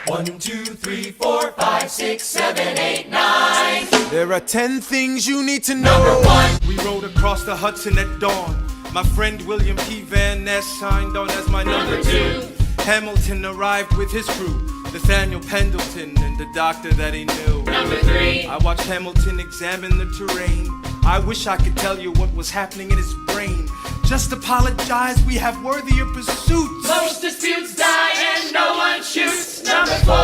1, 2, 3, 4, 5, 6, 7, 8, 9. There are 10 things you need to know. Number 1. We rode across the Hudson at dawn. My friend William P. Van Ness signed on as my Number 2. Hamilton arrived with his crew, Nathaniel Pendleton and the doctor that he knew. Number 3. I watched Hamilton examine the terrain. I wish I could tell you what was happening in his brain. Just apologize, we have worthier pursuits. Most disputes die and no one shoots. Number 4.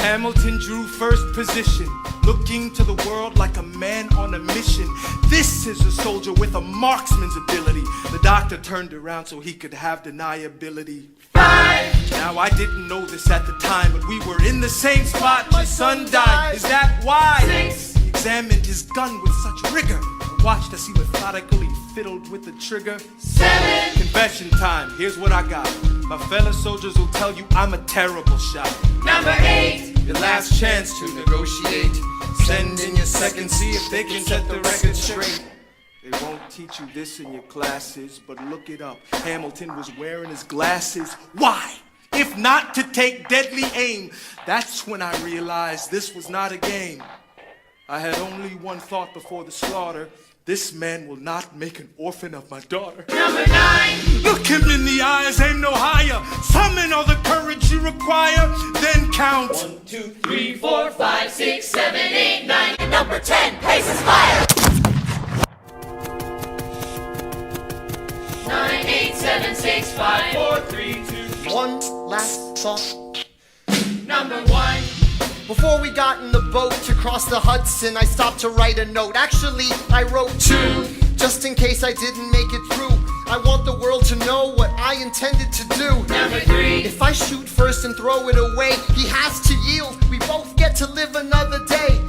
Hamilton drew first position, looking to the world like a man on a mission. This is a soldier with a marksman's ability. The doctor turned around so he could have deniability. 5. Now I didn't know this at the time, but we were in the same spot. My son died. Is that why? 6. He examined his gun with such rigor. I watched as he methodically fiddled with the trigger. 7. Confession time. Here's what I got. My fellow soldiers will tell you I'm a terrible shot. Number 8. Your last chance to negotiate. Send in your second, see if they can set the record straight. They won't teach you this in your classes, but look it up. Hamilton was wearing his glasses. Why? If not to take deadly aim. That's when I realized this was not a game. I had only one thought before the slaughter. This man will not make an orphan of my daughter. Number 9. Look him in the eyes, aim no higher. Summon all the courage you require, then count. 1, 2, 3, 4, 5, 6, 7, 8, 9. And number 10. Paces fire. 9, 8, 7, 6, 5, 4, 3, 2. One last thought. Number 1. Before we got in the boat to cross the Hudson, I stopped to write a note. Actually, I wrote 2, just in case I didn't make it through. I want the world to know what I intended to do. Number 3. If I shoot first and throw it away, he has to yield. We both get to live another day.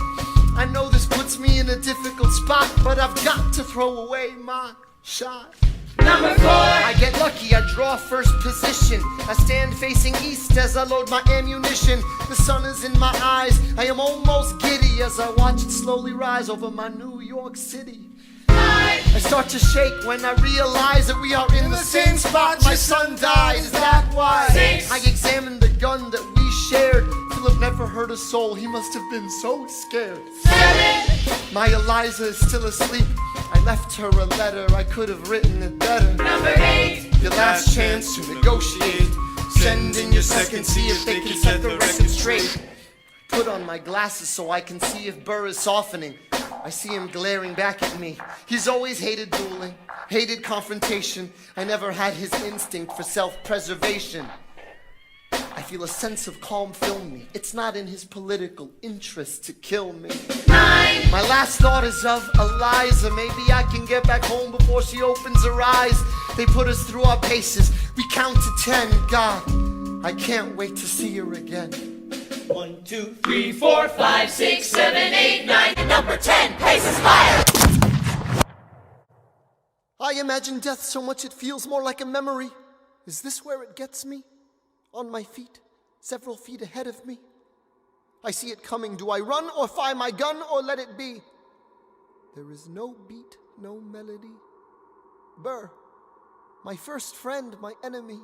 I know this puts me in a difficult spot, but I've got to throw away my shot. Number 4. I get lucky, I draw first position. I stand facing east as I load my ammunition. The sun is in my eyes, I am almost giddy as I watch it slowly rise over my New York City. 5. I start to shake when I realize that we are in the same spot. My son died, is that why? 6. I examined the gun that we shared. Philip never hurt a soul, he must have been so scared. 7. My Eliza is still asleep. I left her a letter, I could have written it better. Number 8. Your last chance to negotiate. Send in your second, see if they can set the record straight. Put on my glasses so I can see if Burr is softening. I see him glaring back at me. He's always hated dueling, hated confrontation. I never had his instinct for self-preservation. I feel a sense of calm fill me. It's not in his political interest to kill me. 9. My last thought is of Eliza. Maybe I can get back home before she opens her eyes. They put us through our paces. We count to 10. God, I can't wait to see her again. 1, 2, 3, 4, 5, 6, 7, 8, 9. And number 10. Paces fire. I imagine death so much it feels more like a memory. Is this where it gets me? On my feet, several feet ahead of me. I see it coming. Do I run or fire my gun or let it be? There is no beat, no melody. Burr, my first friend, my enemy.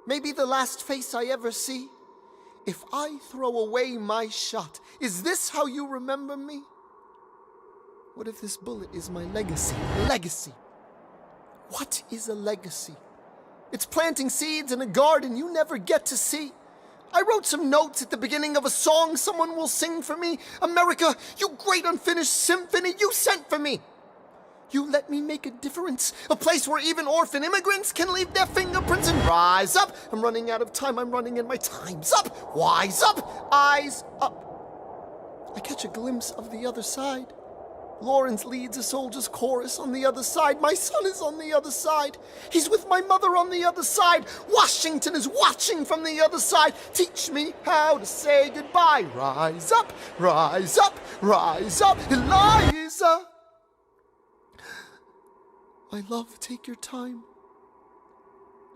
Maybe the last face I ever see. If I throw away my shot, is this how you remember me? What if this bullet is my legacy? Legacy. What is a legacy? It's planting seeds in a garden you never get to see. I wrote some notes at the beginning of a song someone will sing for me. America, you great unfinished symphony you sent for me. You let me make a difference, a place where even orphan immigrants can leave their fingerprints and rise up. I'm running out of time, I'm running and my time's up. Wise up, eyes up. I catch a glimpse of the other side. Lawrence leads a soldier's chorus on the other side. My son is on the other side. He's with my mother on the other side. Washington is watching from the other side. Teach me how to say goodbye. Rise up, rise up, rise up, Eliza. My love, take your time.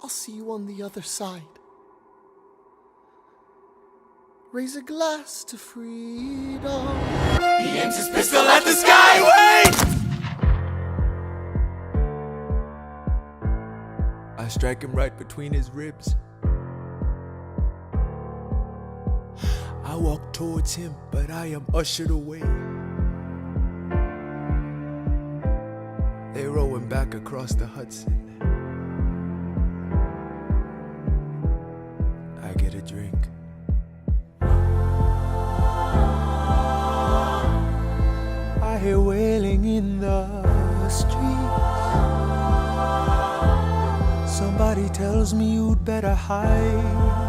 I'll see you on the other side. Raise a glass to freedom. He aims his pistol at the sky. Wait! I strike him right between his ribs. I walk towards him, but I am ushered away. They row him back across the Hudson. I get a drink. I hear wailing in the streets. Somebody tells me you'd better hide.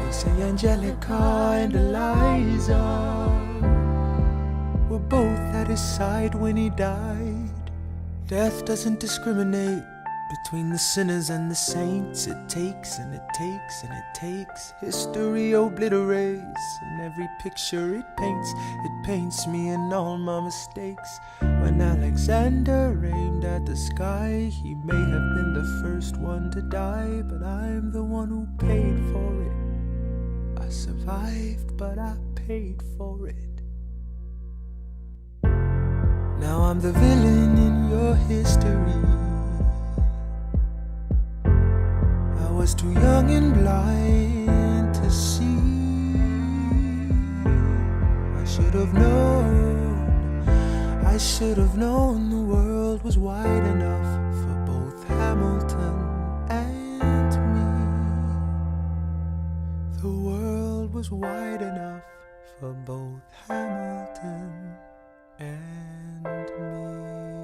They say Angelica and Eliza were both at his side when he died. Death doesn't discriminate between the sinners and the saints. It takes and it takes and it takes. History obliterates, and every picture it paints me in all my mistakes. When Alexander aimed at the sky, he may have been the first one to die, but I'm the one who paid for it. I survived, but I paid for it. Now I'm the villain in your history. I was too young and blind to see. I should have known the world was wide enough for both Hamilton and me. The world was wide enough for both Hamilton and me.